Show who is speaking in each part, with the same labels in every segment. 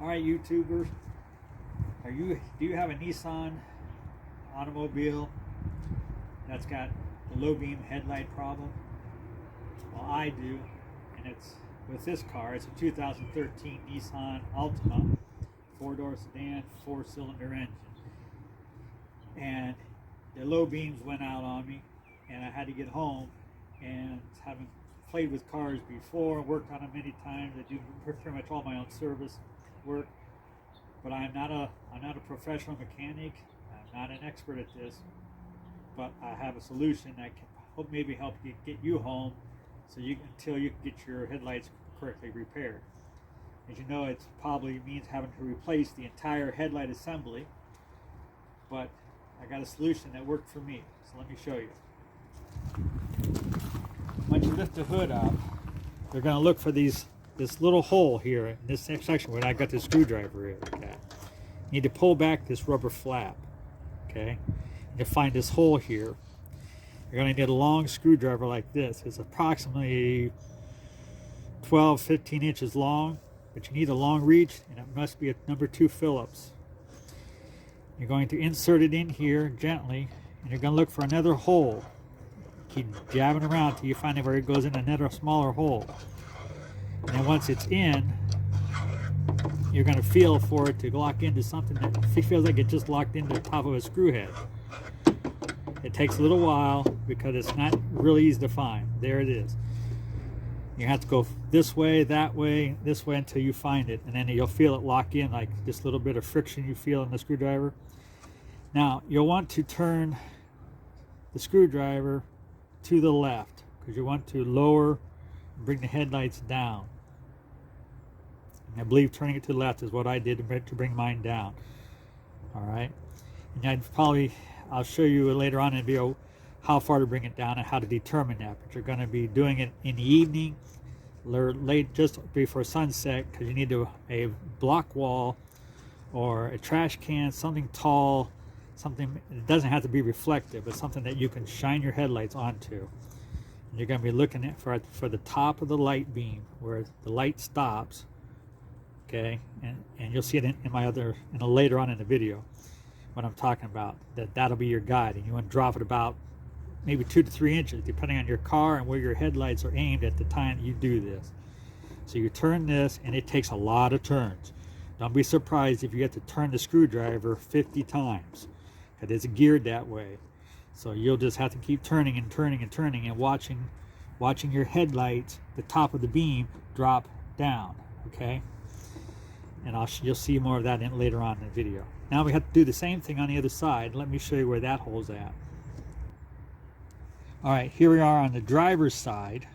Speaker 1: All right, YouTubers, do you have a Nissan automobile that's got the low beam headlight problem? Well, I do, and it's with this car. It's a 2013 Nissan Altima, four-door sedan, four-cylinder engine, and the low beams went out on me, and I had to get home. And having played with cars before, worked on them many times, I do pretty much all my own service work, but I'm not a professional mechanic. I'm not an expert at this, but I have a solution that can maybe help you get you home, so until you can get your headlights correctly repaired. As you know, it probably means having to replace the entire headlight assembly, but I got a solution that worked for me. So let me show you. Once you lift the hood up, you're going to look for this little hole here in this section where I got the screwdriver in. Okay, you need to pull back this rubber flap. Okay, you find this hole here. You're going to need a long screwdriver like this. It's approximately 12-15 inches long, but you need a long reach, and it must be a number 2 Phillips. You're going to insert it in here gently, and you're going to look for another hole. Keep jabbing around till you find it where it goes in another smaller hole. And then once it's in, you're going to feel for it to lock into something that feels like it just locked into the top of a screw head. It takes a little while because it's not really easy to find. There it is. You have to go this way, that way, this way until you find it, and then you'll feel it lock in, like this little bit of friction you feel in the screwdriver. Now, you'll want to turn the screwdriver to the left because you want to lower and bring the headlights down. And I believe turning it to the left is what I did to bring mine down. All right, and I'll show you later on in the video how far to bring it down and how to determine that. But you're going to be doing it in the evening, late, just before sunset, because you need a block wall or a trash can, something tall. Something, it doesn't have to be reflective, but something that you can shine your headlights onto. And you're going to be looking at for the top of the light beam where the light stops. Okay, and you'll see it later on in the video what I'm talking about. That'll be your guide, and you want to drop it about maybe 2 to 3 inches, depending on your car and where your headlights are aimed at the time you do this. So you turn this, and it takes a lot of turns. Don't be surprised if you have to turn the screwdriver 50 times. It's geared that way, so you'll just have to keep turning and turning and turning and watching your headlights, the top of the beam, drop down. Okay, and you'll see more of that later on in the video. Now we have to do the same thing on the other side. Let me show you where that hole's at. All right, here we are on the driver's side,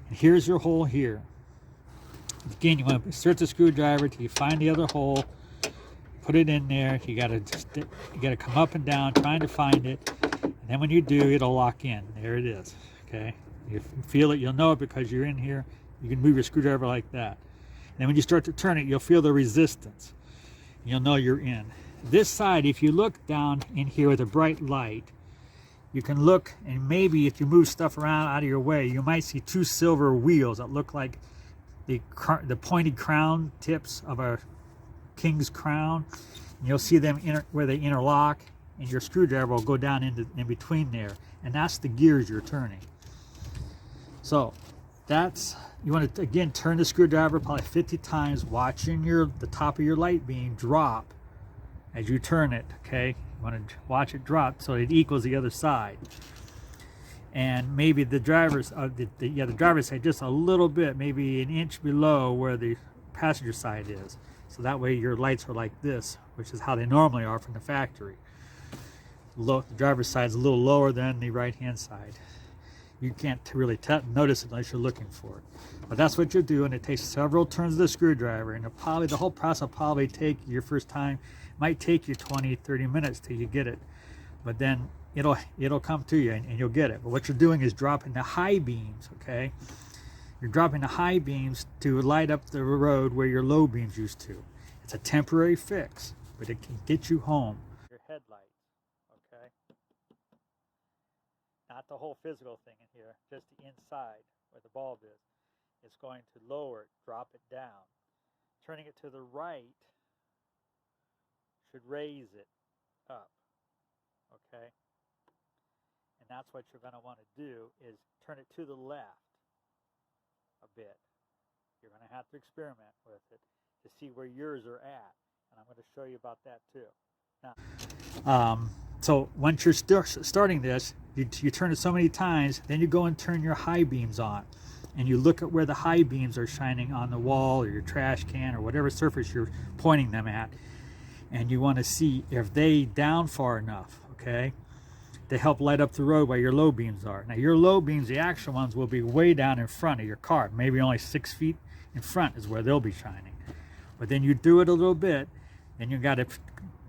Speaker 1: and here's your hole here. Again, you want to insert the screwdriver till you find the other hole. Put it in there. You gotta come up and down trying to find it, and then when you do, it'll lock in. There it is. Okay, you feel it, you'll know it because you're in here. You can move your screwdriver like that, and then when you start to turn it, you'll feel the resistance. You'll know you're in. This side, if you look down in here with a bright light, you can look, and maybe if you move stuff around out of your way, you might see 2 silver wheels that look like the pointed crown tips of a king's crown. And you'll see them where they interlock, and your screwdriver will go down in between there, and that's the gears you're turning. So you want to again turn the screwdriver probably 50 times, watching the top of your light beam drop as you turn it. Okay, you want to watch it drop so it equals the other side, and maybe the driver's side just a little bit, maybe an inch below where the passenger side is. So that way your lights are like this, which is how they normally are from the factory. The driver's side is a little lower than the right-hand side. You can't really notice it unless you're looking for it. But that's what you'll do, and it takes several turns of the screwdriver, and the whole process will probably take your first time, might take you 20-30 minutes till you get it. But then it'll come to you, and you'll get it. But what you're doing is dropping the high beams, okay? You're dropping the high beams to light up the road where your low beams used to. It's a temporary fix, but it can get you home. Your headlights, okay? Not the whole physical thing in here, just the inside where the bulb is. It's going to lower it, drop it down. turning it to the right should raise it up, okay? And that's what you're going to want to do, is turn it to the left a bit. You're going to have to experiment with it to see where yours are at. And I'm going to show you about that too. Now, so once you're starting this, you turn it so many times, then you go and turn your high beams on. And you look at where the high beams are shining on the wall or your trash can or whatever surface you're pointing them at. And you want to see if they down far enough, okay? They help light up the road while your low beams are. Now your low beams, the actual ones, will be way down in front of your car. Maybe only 6 feet in front is where they'll be shining. But then you do it a little bit, and you got to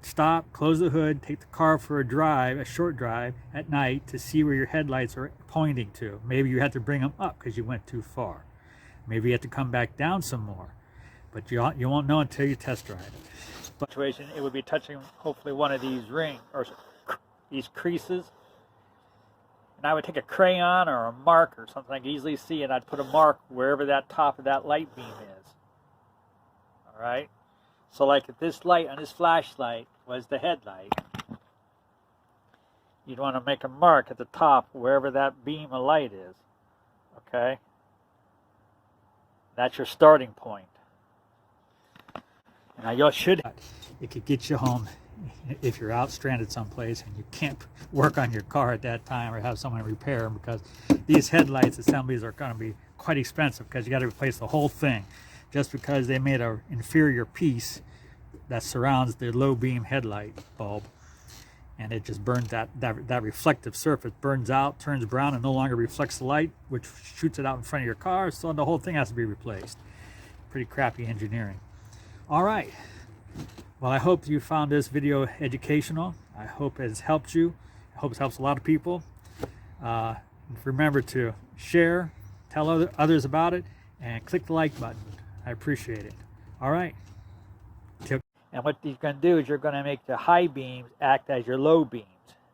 Speaker 1: stop, close the hood, take the car for a drive, a short drive at night to see where your headlights are pointing to. Maybe you had to bring them up because you went too far. Maybe you have to come back down some more. But you won't know until you test drive it. But situation, it would be touching hopefully one of these rings or these creases. And I would take a crayon or a mark or something I could easily see, and I'd put a mark wherever that top of that light beam is. All right? So like if this light on this flashlight was the headlight, you'd want to make a mark at the top wherever that beam of light is. Okay? That's your starting point. Now you should, it could get you home if you're out stranded someplace and you can't work on your car at that time or have someone repair them, because these headlights assemblies are going to be quite expensive because you got to replace the whole thing just because they made an inferior piece that surrounds the low beam headlight bulb, and it just burns that reflective surface, burns out, turns brown, and no longer reflects the light, which shoots it out in front of your car, so the whole thing has to be replaced. Pretty crappy engineering. All right. Well, I hope you found this video educational. I hope it's helped you. I hope it helps a lot of people. Remember to share, tell others about it, and click the like button. I appreciate it. All right. And what you're going to do is you're going to make the high beams act as your low beams.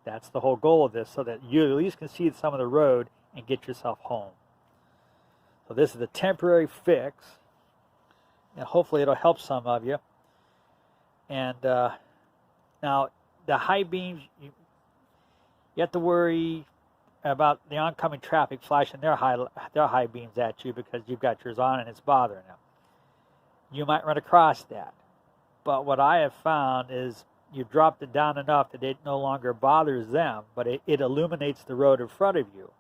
Speaker 1: That's the whole goal of this, so that you at least can see some of the road and get yourself home. So this is a temporary fix, and hopefully it'll help some of you. And now the high beams, you have to worry about the oncoming traffic flashing their high beams at you because you've got yours on and it's bothering them. You might run across that. But what I have found is you dropped it down enough that it no longer bothers them, but it illuminates the road in front of you.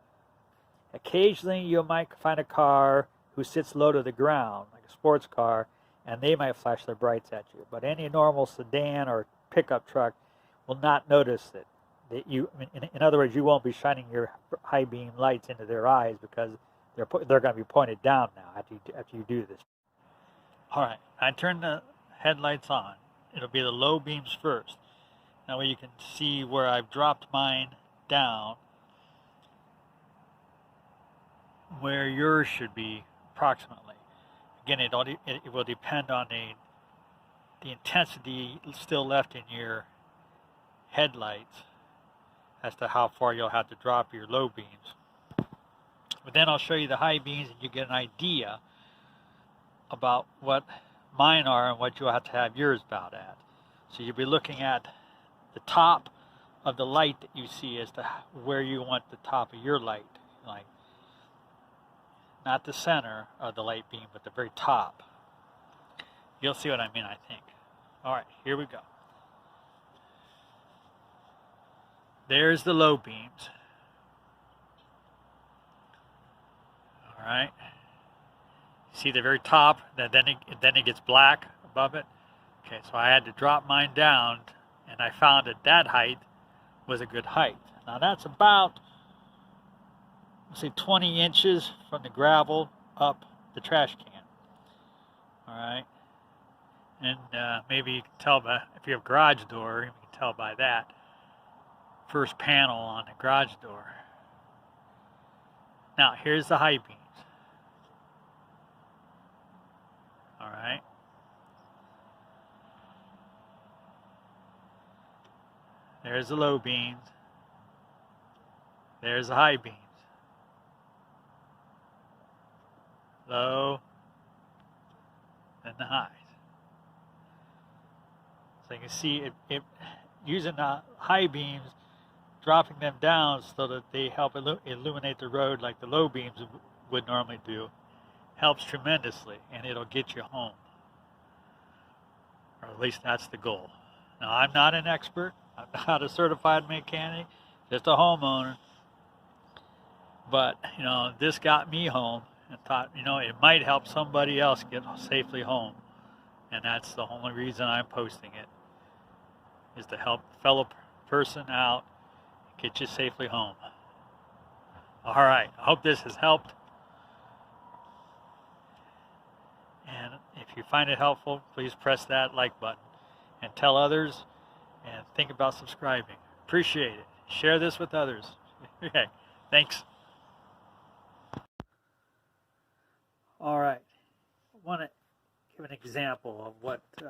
Speaker 1: Occasionally you might find a car who sits low to the ground, like a sports car, and they might flash their brights at you. But any normal sedan or pickup truck will not notice it. In other words, you won't be shining your high beam lights into their eyes because they're going to be pointed down now after you do this. All right, I turned the headlights on. It'll be the low beams first. That way you can see where I've dropped mine down, where yours should be approximately. Again, it will depend on the intensity still left in your headlights as to how far you'll have to drop your low beams. But then I'll show you the high beams and you get an idea about what mine are and what you'll have to have yours about at. So you'll be looking at the top of the light that you see as to where you want the top of your light, like not the center of the light beam, but the very top. You'll see what I mean, I think. All right, here we go. There's the low beams. All right. See the very top, then it gets black above it. Okay, so I had to drop mine down, and I found that height was a good height. Now that's about, let's say, 20 inches from the gravel up the trash can. All right, and maybe you can tell by, if you have a garage door, you can tell by that first panel on the garage door. Now here's the high beams. All right. There's the low beams. There's the high beams. Low, and the highs. So you can see it using the high beams, dropping them down so that they help illuminate the road like the low beams would normally do, helps tremendously, and it'll get you home. Or at least that's the goal. Now, I'm not an expert. I'm not a certified mechanic, just a homeowner. But, this got me home and thought, it might help somebody else get safely home. And that's the only reason I'm posting it, is to help a fellow person out, get you safely home. All right, I hope this has helped. And if you find it helpful, please press that like button and tell others, and think about subscribing. Appreciate it. Share this with others. Okay, thanks. All right, I want to give an example of what I'm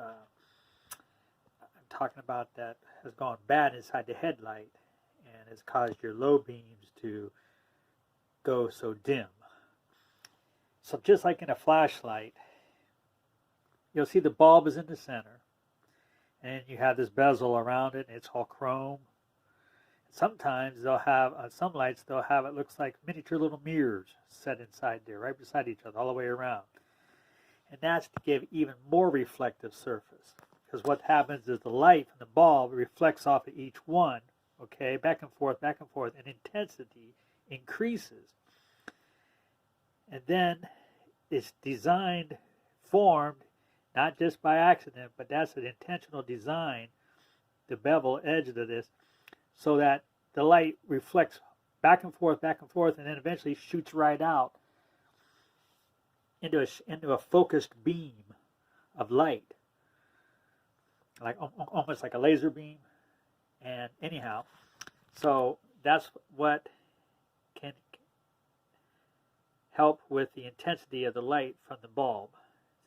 Speaker 1: talking about that has gone bad inside the headlight and has caused your low beams to go so dim. So just like in a flashlight, you'll see the bulb is in the center, and you have this bezel around it, and it's all chrome. Sometimes they'll have, on some lights, they'll have, it looks like miniature little mirrors set inside there, right beside each other, all the way around. And that's to give even more reflective surface. Because what happens is the light from the bulb reflects off of each one, okay, back and forth, and intensity increases. And then it's designed, formed, not just by accident, but that's an intentional design, the bevel edge of this, so that the light reflects back and forth, and then eventually shoots right out into a focused beam of light, like almost like a laser beam. And anyhow, so that's what can help with the intensity of the light from the bulb.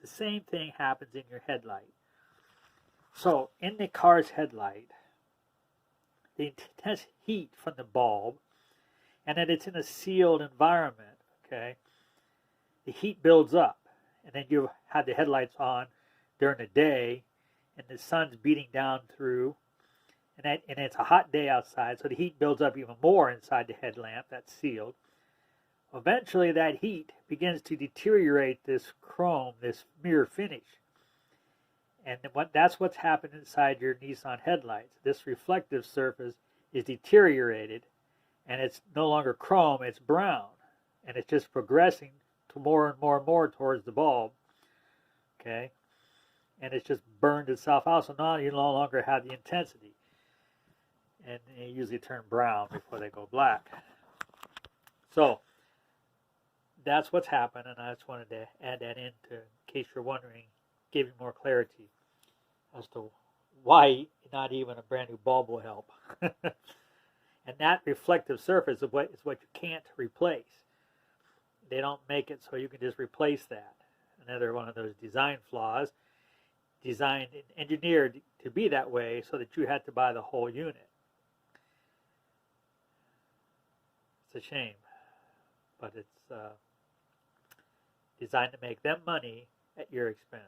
Speaker 1: The same thing happens in your headlight. So in the car's headlight, the intense heat from the bulb, and that it's in a sealed environment, okay, the heat builds up, and then you have the headlights on during the day, and the sun's beating down through, and it's a hot day outside, so the heat builds up even more inside the headlamp that's sealed. Eventually that heat begins to deteriorate this chrome, this mirror finish. And that's what's happened inside your Nissan headlights. This reflective surface is deteriorated, and it's no longer chrome, it's brown. And it's just progressing to more and more and more towards the bulb. Okay? And it's just burned itself out, so now you no longer have the intensity. And they usually turn brown before they go black. So that's what's happened, and I just wanted to add that in case you're wondering, give you more clarity as to why not even a brand new bulb will help. And that reflective surface is what you can't replace. They don't make it so you can just replace that. Another one of those design flaws, designed and engineered to be that way so that you had to buy the whole unit. It's a shame, but it's designed to make them money at your expense.